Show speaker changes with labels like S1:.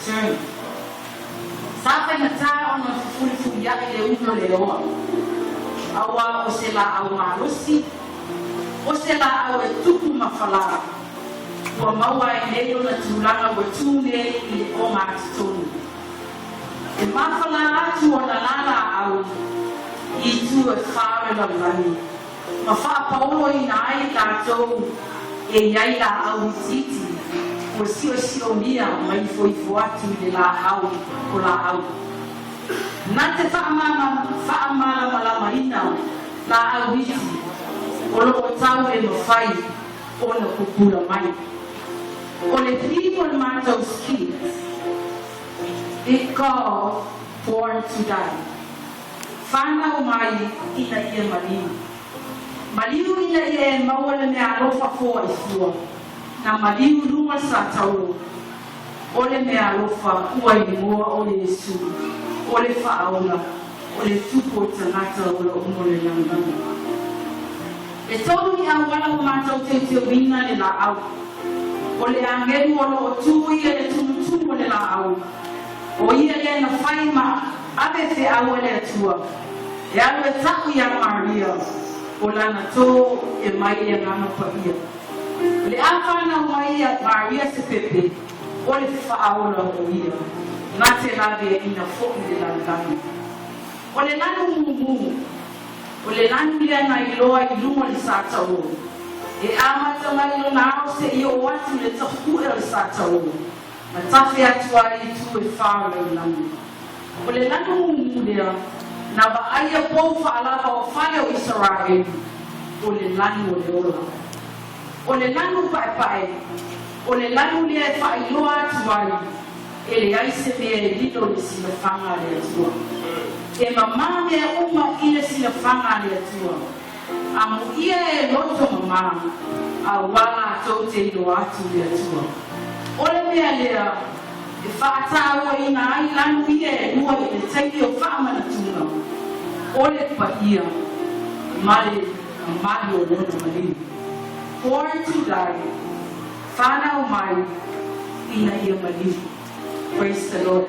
S1: return. Sape na ta ona fuli ya le uno le oa. Awa o se la au marosi, o se la au e tupu mawhalara. Ua maua e leo na tūlanga wa tūne i o mātitonu. E mawhalara atu o na lana au i tū e whāre la lani. Ma whaapaolo i na ai tātou e iai la au i titi. Ua sio nia mai foifo atu i la au o la au. Nā te whaamala malama ina la au iti. O loko tau e mawhai o na kukura mai. O le people mātou ski. It called born to die. Whanau mai ina ia mariu. Mariu ina ia e maua le mea alofa fōa i fua. Na mariu runga sa tau. O le mea alofa ua i mua o le Yesu. O le whaaona. O le tupo tangata o le umo le langanga. E tonu i awala o mātou te te wina le la au. O le angelu o lo tū ia le tumutumu le la au. O ia le na whaima abe te au le atua. E alu e taku ia Maria. O lana tō e mai e ngana pa ia. Le awhana mai a Maria se pepe. O le whaaona o ia. Ngā te lawe e ina fōki le langanga. O le lanu mumu. O le lanu lea na iloa i lunga li sātau. E amata mai lo na ao se i o atu le tahu e le sātau. Ma tawhi atu ai tu e whāra o lanu. O le lanu mumu lea, na wa aia pou whaalava o whale o Israel. O le lanu o le ola. O le lanu pae. O le lanu lea e whailoa atu ai. E le aise mea e lito le sila whanga le atua. E mama mea uma i le sila whanga le atua. Amu ia e loto mama, a wala tau te ilo atu le atua. Ole mea lea, e whaataua i na ai lanu ia e lua i le teiki o whaamana tuna. Ole pa ia, male o lona mali. Born to die, whanau mai, ina ia mali. Praise the Lord.